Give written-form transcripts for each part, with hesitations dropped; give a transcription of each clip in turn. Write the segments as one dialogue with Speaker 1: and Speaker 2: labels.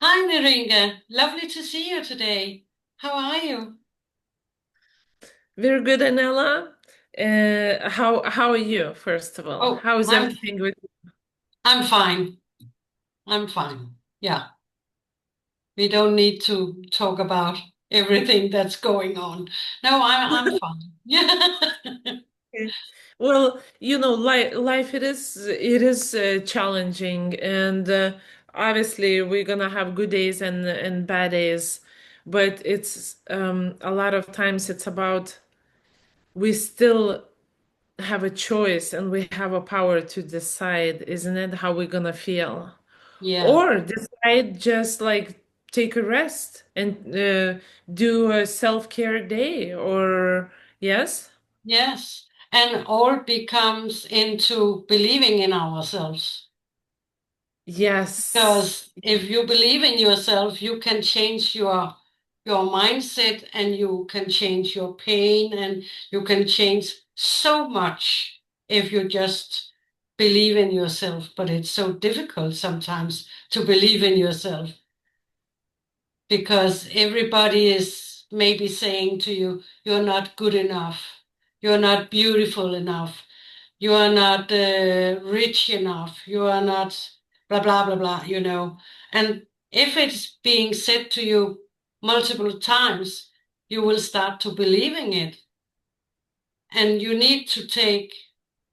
Speaker 1: Hi, Neringa. Lovely to see you today. How are you?
Speaker 2: Very good, Anela. How are you, first of all?
Speaker 1: Oh,
Speaker 2: How is
Speaker 1: I'm
Speaker 2: everything with
Speaker 1: I'm fine. I'm fine. Yeah, we don't need to talk about everything that's going on. No, I'm fine. Yeah.
Speaker 2: you? Well, life it is challenging, and obviously we're gonna have good days and bad days, but it's a lot of times it's about we still have a choice and we have a power to decide, isn't it, how we're gonna feel?
Speaker 1: Yeah.
Speaker 2: Or decide just like take a rest and do a self-care day or yes?
Speaker 1: Yes. And all becomes into believing in ourselves.
Speaker 2: Yes.
Speaker 1: Because if you believe in yourself, you can change your mindset and you can change your pain and you can change so much if you just believe in yourself. But it's so difficult sometimes to believe in yourself because everybody is maybe saying to you, you're not good enough, you're not beautiful enough, you are not rich enough, you are not blah, blah, blah, blah. And if it's being said to you multiple times, you will start to believing it. And you need to take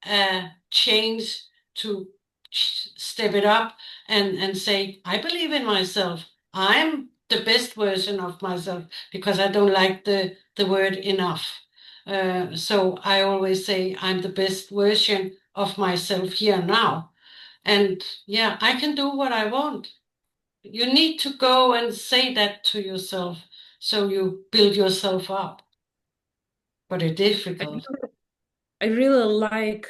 Speaker 1: a change to step it up and say, I believe in myself. I'm the best version of myself because I don't like the word enough. So I always say I'm the best version of myself here now. And yeah, I can do what I want. You need to go and say that to yourself so you build yourself up. But it's difficult.
Speaker 2: I really like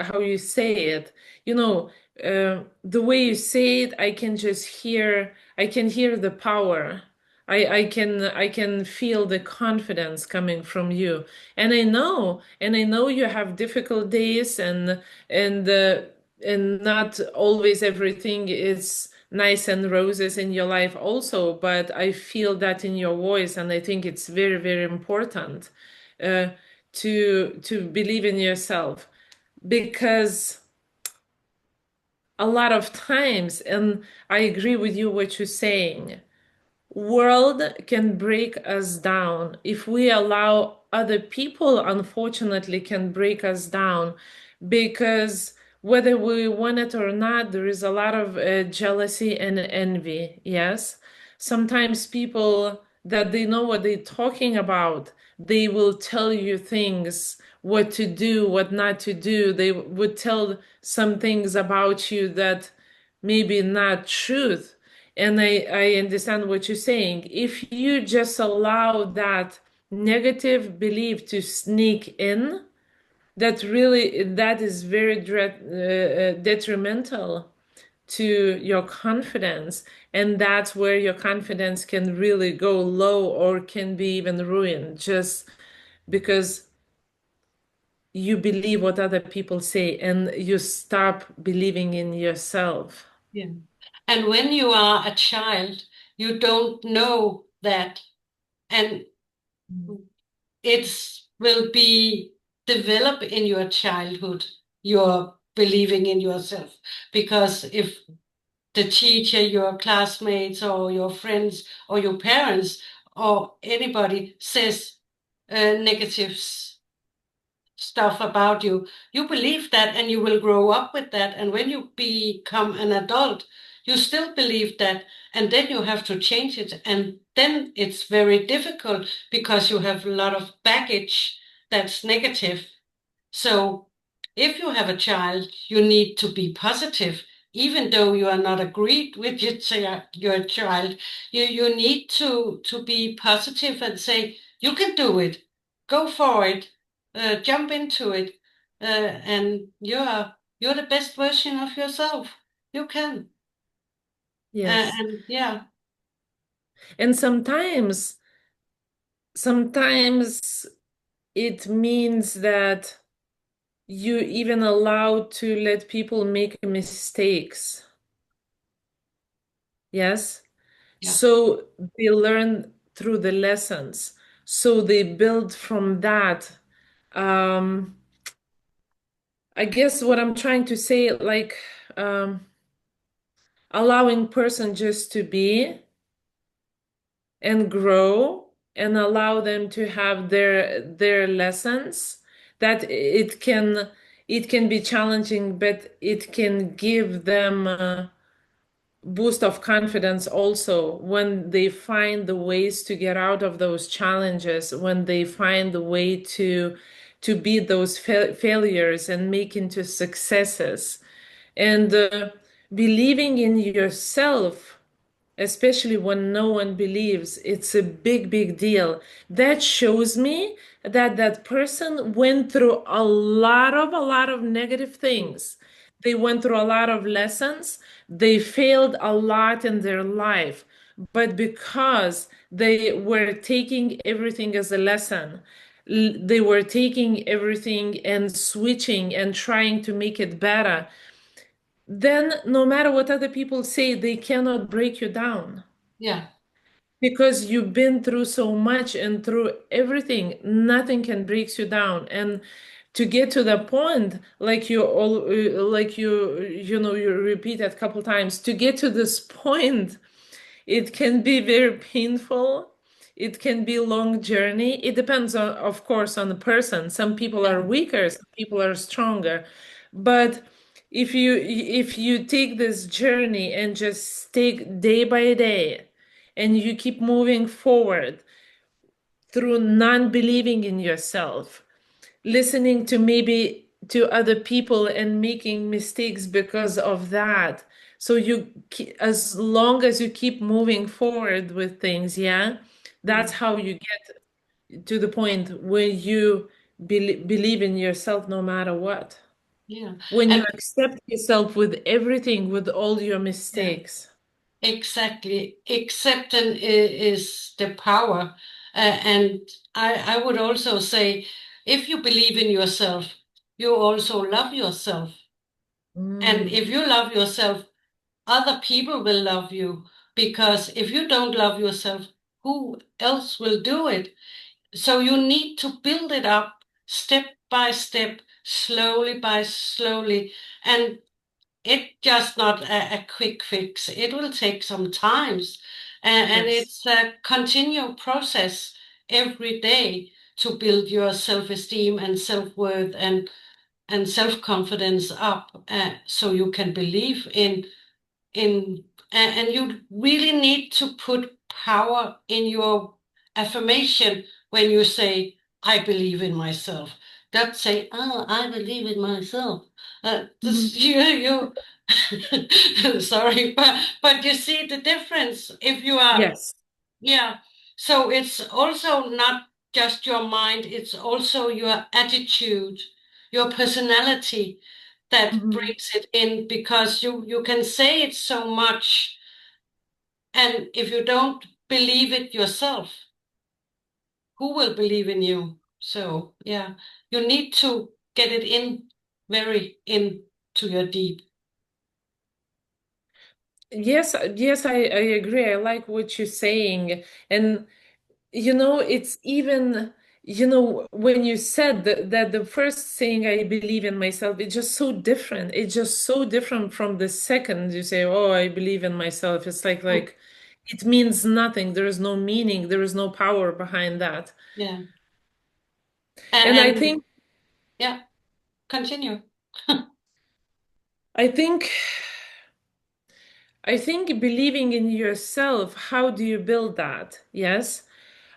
Speaker 2: how you say it. You know, the way you say it, I can hear the power. I can feel the confidence coming from you. And I know you have difficult days and uh, and not always everything is nice and roses in your life also, but I feel that in your voice, and I think it's very, very important. Uh, to believe in yourself because a lot of times, and I agree with you what you're saying, world can break us down if we allow other people, unfortunately can break us down because whether we want it or not, there is a lot of jealousy and envy. Yes, sometimes people that they know what they're talking about, they will tell you things, what to do, what not to do. They would tell some things about you that maybe not truth. And I understand what you're saying. If you just allow that negative belief to sneak in, that is very detrimental to your confidence. And that's where your confidence can really go low or can be even ruined just because you believe what other people say and you stop believing in yourself.
Speaker 1: Yeah. And when you are a child, you don't know that. And it will be developed in your childhood, your believing in yourself. Because if the teacher, your classmates, or your friends, or your parents, or anybody says negative stuff about you, you believe that and you will grow up with that. And when you become an adult, you still believe that. And then you have to change it. And then it's very difficult because you have a lot of baggage that's negative. So if you have a child, you need to be positive. Even though you are not agreed with your child, you need to be positive and say, you can do it. Go for it. Jump into it. And you're the best version of yourself. You can.
Speaker 2: Yes.
Speaker 1: And yeah,
Speaker 2: And sometimes it means that you even allow to let people make mistakes. Yes.
Speaker 1: Yeah.
Speaker 2: So they learn through the lessons. So they build from that. Um, I guess what I'm trying to say, like, allowing person just to be and grow and allow them to have their lessons, that it can be challenging, but it can give them boost of confidence also when they find the ways to get out of those challenges, when they find the way to beat those failures and make into successes. And believing in yourself, especially when no one believes, it's a big, big deal. That shows me that that person went through a lot of negative
Speaker 1: Mm.
Speaker 2: things. They went through a lot of lessons. They failed a lot in their life. But because they were taking everything as a lesson, they were taking everything and switching and trying to make it better, then no matter what other people say, they cannot break you down
Speaker 1: Yeah.
Speaker 2: because you've been through so much and through everything. Nothing can break you down. And to get to the point, like you all, like you repeat it a couple times, to get to this point, it can be very painful. It can be a long journey. It depends on, of course, on the person. Some people
Speaker 1: Yeah.
Speaker 2: are weaker, some people are stronger. But if you take this journey and just take day by day and you keep moving forward through non-believing in yourself, listening to maybe to other people and making mistakes because of that. So as long as you keep moving forward with things, yeah, that's
Speaker 1: Mm.
Speaker 2: how you get to the point where you believe in yourself no matter what.
Speaker 1: Yeah.
Speaker 2: When you
Speaker 1: And
Speaker 2: accept yourself with everything, with all your
Speaker 1: yeah.
Speaker 2: mistakes.
Speaker 1: Exactly. Acceptance is the power. And I would also say, if you believe in yourself, you also love yourself. And
Speaker 2: Mm,
Speaker 1: if you love yourself, other people will love you. Because if you don't love yourself, who else will do it? So you need to build it up step by step, slowly by slowly. And it's just not a quick fix. It will take some times, and
Speaker 2: yes.
Speaker 1: it's a continual process every day to build your self-esteem and self-worth and self-confidence up, so you can believe in and you really need to put power in your affirmation when you say I believe in myself. Don't say, oh, I believe in myself. This,
Speaker 2: Mhm.
Speaker 1: you sorry, but you see the difference if you are.
Speaker 2: Yes.
Speaker 1: Yeah. So it's also not just your mind, it's also your attitude, your personality that
Speaker 2: Mhm.
Speaker 1: brings it in, because you can say it so much, and if you don't believe it yourself, who will believe in you? So yeah, you need to get it in very into your deep.
Speaker 2: Yes, yes, I agree. I like what you're saying. And it's even, when you said that the first saying, I believe in myself, it's just so different. It's just so different from the second you say, oh, I believe in myself. It's like
Speaker 1: Hmm.
Speaker 2: like it means nothing. There is no meaning. There is no power behind that.
Speaker 1: Yeah.
Speaker 2: And I
Speaker 1: And
Speaker 2: think
Speaker 1: yeah, continue.
Speaker 2: I think I think believing in yourself, how do you build that? Yes.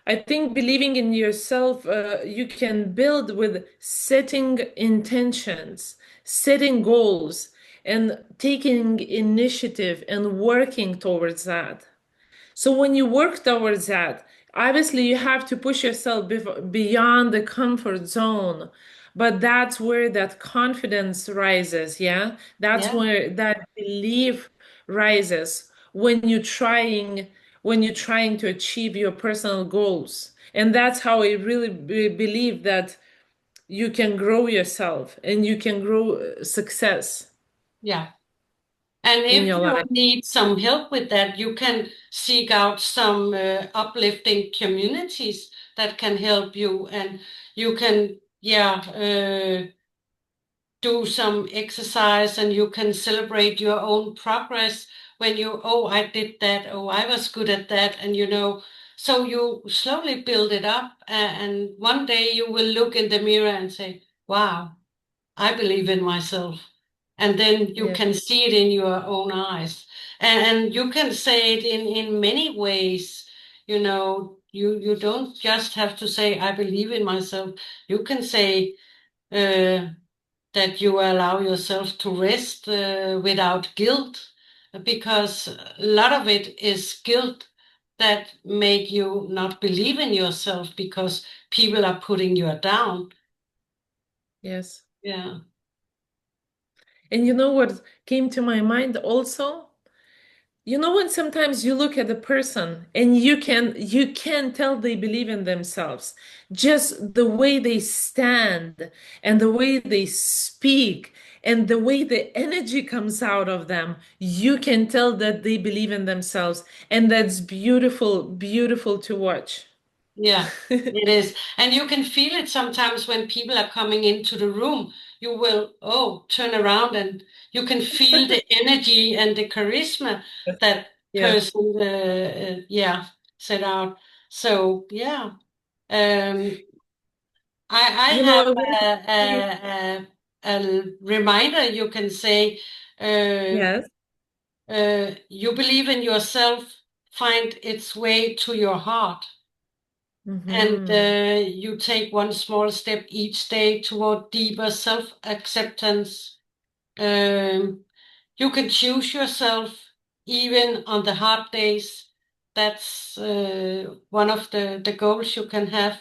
Speaker 2: I think believing in yourself, you can build with setting intentions, setting goals, and taking initiative and working towards that. So when you work towards that, obviously you have to push yourself beyond the comfort zone. But that's where that confidence rises, yeah? That's
Speaker 1: Yeah.
Speaker 2: where that belief rises when you're trying to achieve your personal goals. And that's how I really believe that you can grow yourself and you can grow success.
Speaker 1: Yeah. And
Speaker 2: in
Speaker 1: if
Speaker 2: your
Speaker 1: you
Speaker 2: life.
Speaker 1: need some help with that, you can seek out some uplifting communities that can help you, and you can, yeah, do some exercise, and you can celebrate your own progress when you, oh, I did that, oh, I was good at that, and so you slowly build it up, and one day you will look in the mirror and say, wow, I believe in myself. And then you
Speaker 2: Yeah.
Speaker 1: can see it in your own eyes. And you can say it in many ways. You don't just have to say, I believe in myself. You can say uh, that you allow yourself to rest without guilt, because a lot of it is guilt that make you not believe in yourself because people are putting you down.
Speaker 2: Yes.
Speaker 1: Yeah.
Speaker 2: And you know what came to my mind also? You know when sometimes you look at a person and you can tell they believe in themselves. Just the way they stand and the way they speak and the way the energy comes out of them, you can tell that they believe in themselves. And that's beautiful, beautiful to watch.
Speaker 1: Yeah, it is. And you can feel it sometimes when people are coming into the room. You will, oh, turn around and you can feel the energy and the charisma that
Speaker 2: Yes.
Speaker 1: person, yeah, set out. So, yeah, um, I
Speaker 2: You know,
Speaker 1: have
Speaker 2: I want to say,
Speaker 1: a reminder. You can say, uh,
Speaker 2: yes.
Speaker 1: you believe in yourself, find its way to your heart. And
Speaker 2: Hmm.
Speaker 1: you take one small step each day toward deeper self acceptance. Um, you can choose yourself even on the hard days. That's one of the goals you can have.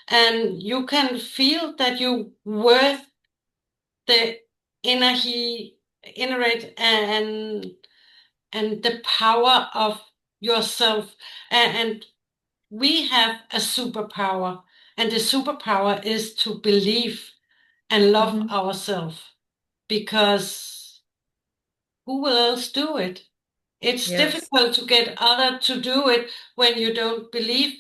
Speaker 1: And you can feel that you worth the inner he, inner it, and the power of yourself. And we have a superpower, and the superpower is to believe and love
Speaker 2: Hmm.
Speaker 1: ourselves, because who will else do it? It's
Speaker 2: Yes.
Speaker 1: difficult to get other to do it when you don't believe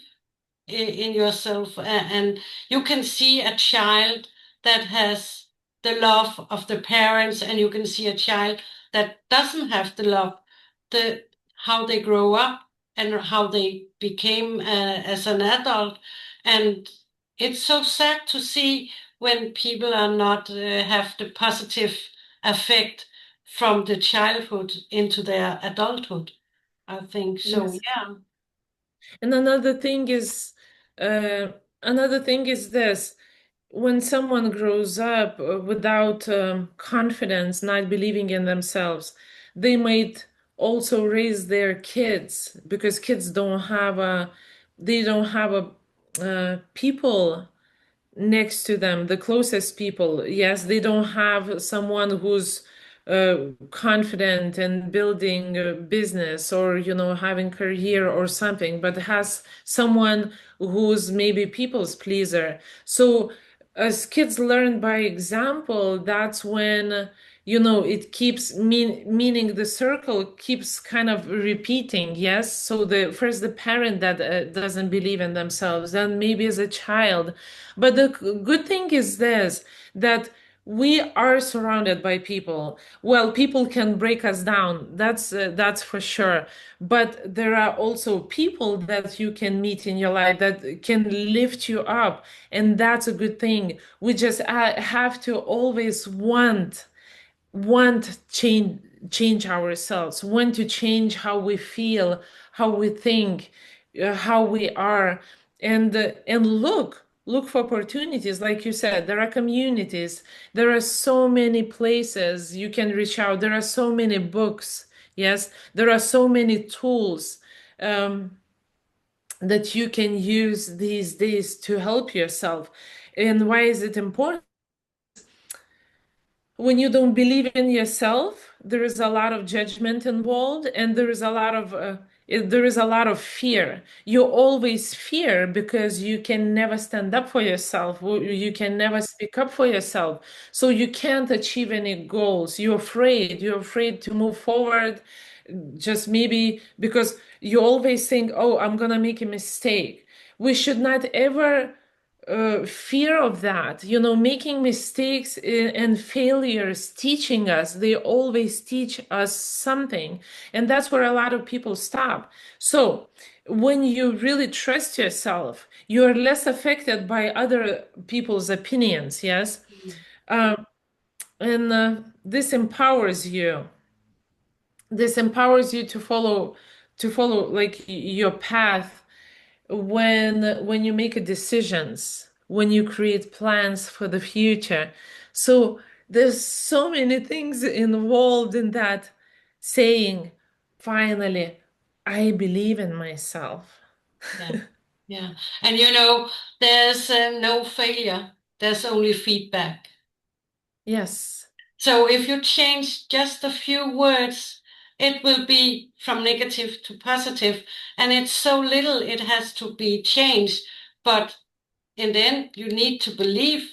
Speaker 1: in yourself. And you can see a child that has the love of the parents, and you can see a child that doesn't have the love, the how they grow up and how they became as an adult. And it's so sad to see when people are not have the positive effect from the childhood into their adulthood. I think so.
Speaker 2: Yes.
Speaker 1: Yeah.
Speaker 2: And uh, another thing is this: when someone grows up without confidence, not believing in themselves, they might also raise their kids because kids don't have a people next to them, the closest people. Yes, they don't have someone who's confident and building a business or having career or something, but has someone who's maybe people's pleaser. So as kids learn by example, that's when it keeps meaning the circle keeps kind of repeating. Yes, so the parent that doesn't believe in themselves, then maybe as a child. But the good thing is this, that we are surrounded by people. Well, people can break us down, that's for sure, but there are also people that you can meet in your life that can lift you up, and that's a good thing. We just have to always want change ourselves, want to change how we feel, how we think, how we are, and look for opportunities. Like you said, there are communities, there are so many places you can reach out, there are so many books. Yes, there are so many tools um, that you can use these days to help yourself. And why is it important? When you don't believe in yourself, there is a lot of judgment involved, and there is a lot of there is a lot of fear. You always fear because you can never stand up for yourself. You can never speak up for yourself. So you can't achieve any goals. You're afraid. You're afraid to move forward, just maybe because you always think, oh, I'm gonna make a mistake. We should not ever fear of that. Making mistakes and failures teaching us, they always teach us something. And that's where a lot of people stop. So when you really trust yourself, you're less affected by other people's opinions, yes? And this empowers you. This empowers you to follow like your path when you make decisions, when you create plans for the future. So there's so many things involved in that saying, finally, I believe in myself.
Speaker 1: Yeah. Yeah. And there's no failure. There's only feedback.
Speaker 2: Yes.
Speaker 1: So if you change just a few words, it will be from negative to positive, and it's so little it has to be changed. But in the end, you need to believe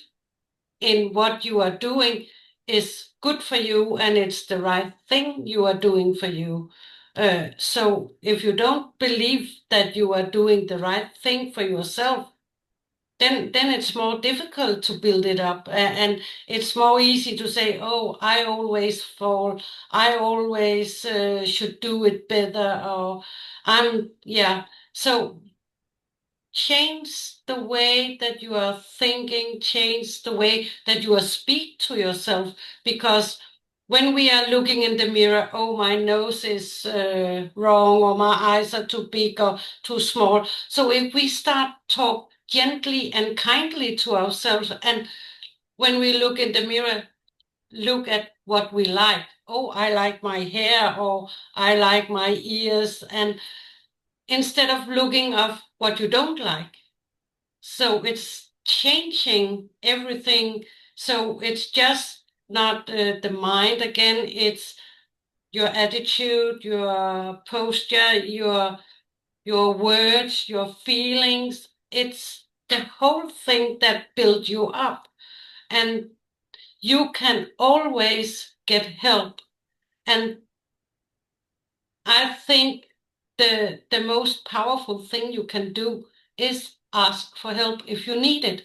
Speaker 1: in what you are doing is good for you and it's the right thing you are doing for you. So if you don't believe that you are doing the right thing for yourself, then it's more difficult to build it up. And it's more easy to say, oh, I always fall, I always should do it better, or yeah. So change the way that you are thinking, change the way that you are speak to yourself, because when we are looking in the mirror, oh, my nose is wrong, or my eyes are too big or too small. So if we start talk gently and kindly to ourselves, and when we look in the mirror, look at what we like. Oh, I like my hair, or I like my ears, and instead of looking of what you don't like. So it's changing everything. So it's just not the mind again, it's your attitude, your posture, your words, your feelings. It's the whole thing that builds you up. And you can always get help. And I think the most powerful thing you can do is ask for help if you need it.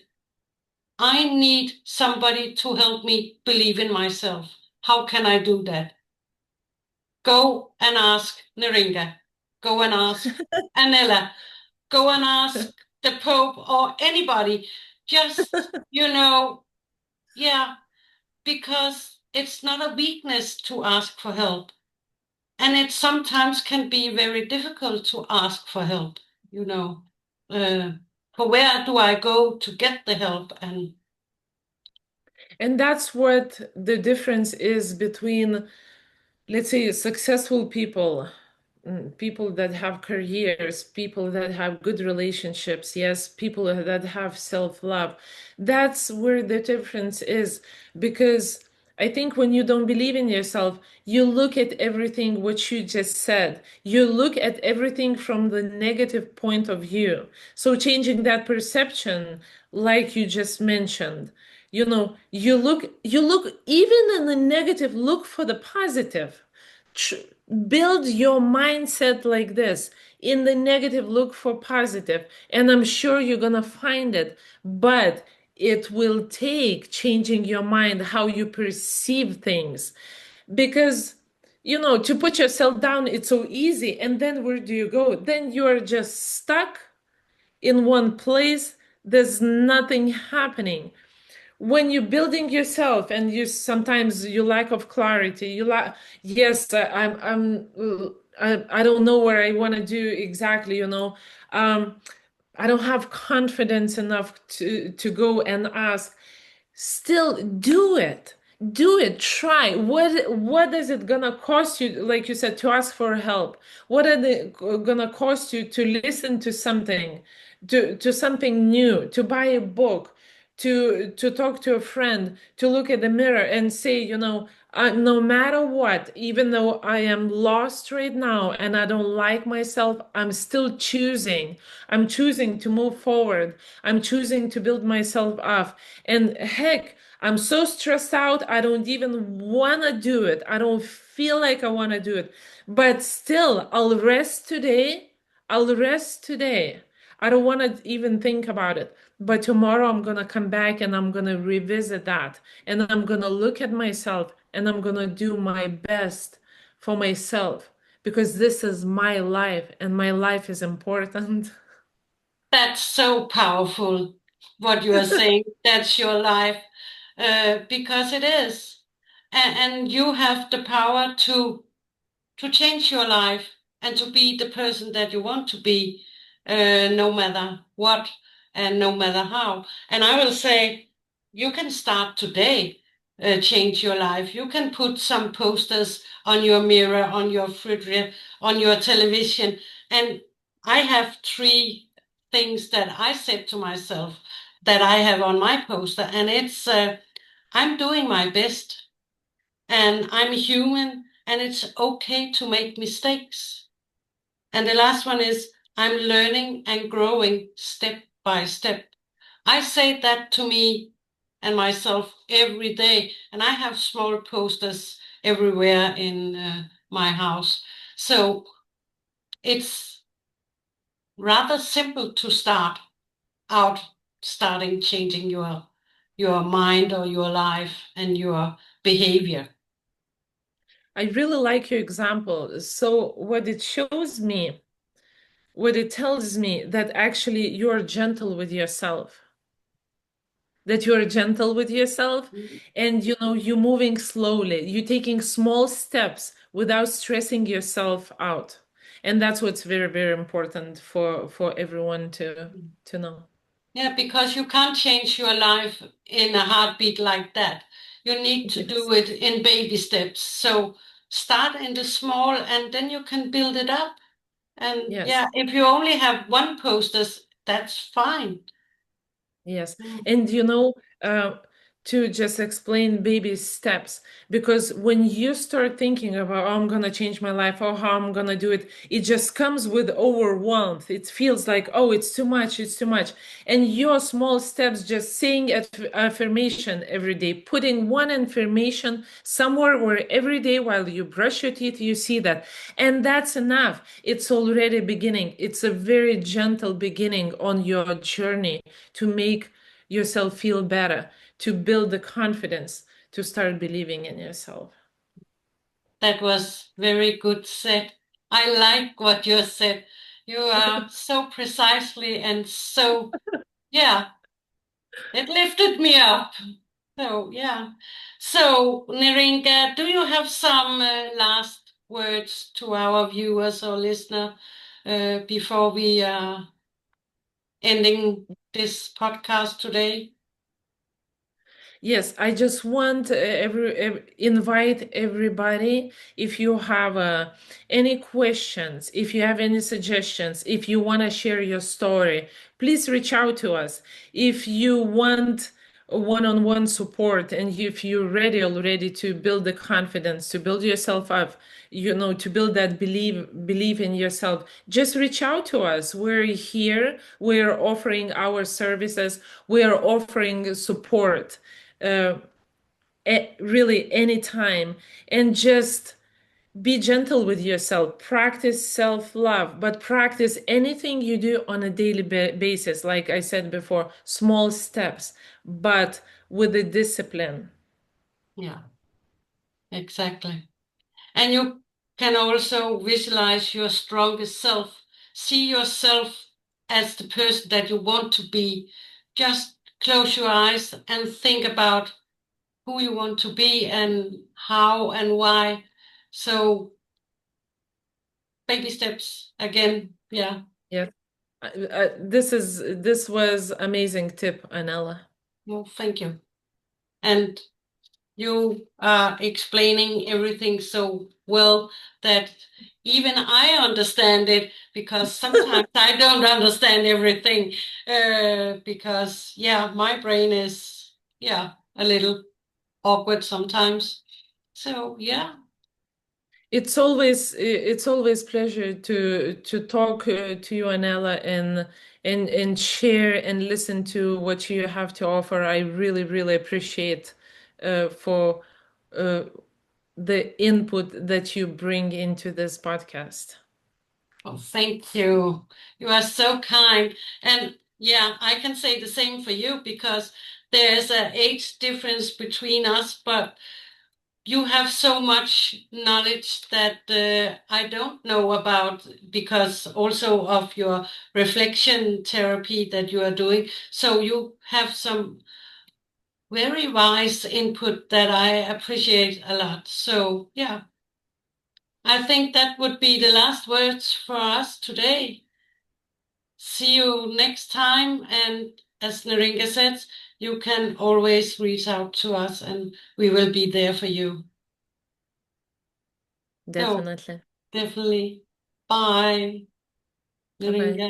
Speaker 1: I need somebody to help me believe in myself. How can I do that? Go and ask Naringa. Go and ask Anella. Go and ask the Pope or anybody. Just, yeah, because it's not a weakness to ask for help. And it sometimes can be very difficult to ask for help, you know. Uh, for where do I go to get the help? And
Speaker 2: And that's what the difference is between, let's say, successful people, people that have careers, people that have good relationships, yes, people that have self-love. That's where the difference is. Because I think when you don't believe in yourself, you look at everything what you just said. You look at everything from the negative point of view. So changing that perception, like you just mentioned, you look even in the negative, look for the positive. Tr- Build your mindset like this. In the negative, look for positive, and I'm sure you're gonna find it. But it will take changing your mind, how you perceive things, because to put yourself down, it's so easy. And then where do you go? Then you're just stuck in one place. There's nothing happening. When you're building yourself and you sometimes you lack of clarity, you like, yes, I don't know where I want to do exactly, I don't have confidence enough to go and ask. Still do it. Do it. Try. What is it gonna cost you, like you said, to ask for help? What are they gonna cost you to listen to something, to something new, to buy a book, to talk to a friend, to look at the mirror and say, No matter what, even though I am lost right now and I don't like myself, I'm still choosing. I'm choosing to move forward. I'm choosing to build myself up. And heck, I'm so stressed out, I don't even want to do it. I don't feel like I want to do it. But still, I'll rest today. I'll rest today. I don't want to even think about it. But tomorrow I'm going to come back and I'm going to revisit that. And I'm going to look at myself and I'm going to do my best for myself because this is my life and my life is important.
Speaker 1: That's so powerful, what you are saying. That's your life, because it is. And you have the power to change your life and to be the person that you want to be, no matter what and no matter how. And I will say, you can start today, change your life. You can put some posters on your mirror, on your fridge, on your television. And I have three things that I said to myself that I have on my poster, and it's I'm doing my best and I'm human and it's okay to make mistakes. And the last one is I'm learning and growing step by step. I say that to me and myself every day, and I have small posters everywhere in my house. So it's rather simple to start out starting changing your mind or your life and your behavior.
Speaker 2: I really like your example. So, what it shows me, what it tells me that actually you're gentle with yourself, that you're gentle with yourself and you're moving slowly, you're taking small steps without stressing yourself out. And that's what's very, very important for everyone to know.
Speaker 1: Yeah, because you can't change your life in a heartbeat like that. You need to
Speaker 2: Yes.
Speaker 1: do it in baby steps. So start in the small and then you can build it up. And
Speaker 2: Yes.
Speaker 1: yeah, if you only have one posters, that's fine.
Speaker 2: Yes.
Speaker 1: Mm.
Speaker 2: And uh, to just explain baby steps, because when you start thinking about, oh, I'm gonna change my life, or how I'm gonna do it, it just comes with overwhelmed. It feels like, oh, it's too much, it's too much. And your small steps, just saying affirmation every day, putting one affirmation somewhere where every day while you brush your teeth, you see that. And that's enough. It's already beginning. It's a very gentle beginning on your journey to make yourself feel better, to build the confidence, to start believing in yourself.
Speaker 1: That was very good said. I like what you said. You are so precisely and so, yeah, it lifted me up. So, yeah. So, Niringa, do you have some last words to our viewers or listener before we are ending this podcast today?
Speaker 2: Yes, I just want invite everybody. If you have any questions, if you have any suggestions, if you want to share your story, please reach out to us. If you want one-on-one support and if you're ready already to build the confidence, to build yourself up, to build that believe in yourself, just reach out to us. We're here. We're offering our services. We are offering support uh, really anytime, and just be gentle with yourself, practice self-love, but practice anything you do on a daily basis, like I said before, small steps, but with a discipline.
Speaker 1: Yeah, exactly. And you can also visualize your strongest self. See yourself as the person that you want to be. Just close your eyes and think about who you want to be and how and why. So, baby steps again. Yeah.
Speaker 2: Yeah. This was amazing tip, Anela.
Speaker 1: Well, thank you. And you are explaining everything so well that even I understand it because sometimes I don't understand everything because, yeah, my brain is, yeah, a little awkward sometimes. So yeah,
Speaker 2: It's always pleasure to talk to you, Anela, and share and listen to what you have to offer. I really really appreciate for uh, the input that you bring into this podcast.
Speaker 1: well, thank you. You are so kind. And yeah, I can say the same for you because there's an age difference between us, but you have so much knowledge that I don't know about because also of your reflection therapy that you are doing. So you have some very wise input that I appreciate a lot. So yeah, I think that would be the last words for us today. See you next time. And as Naringa said, you can always reach out to us and we will be there for you. So
Speaker 2: Definitely.
Speaker 1: definitely. Bye,
Speaker 2: Bye bye.
Speaker 1: Naringa.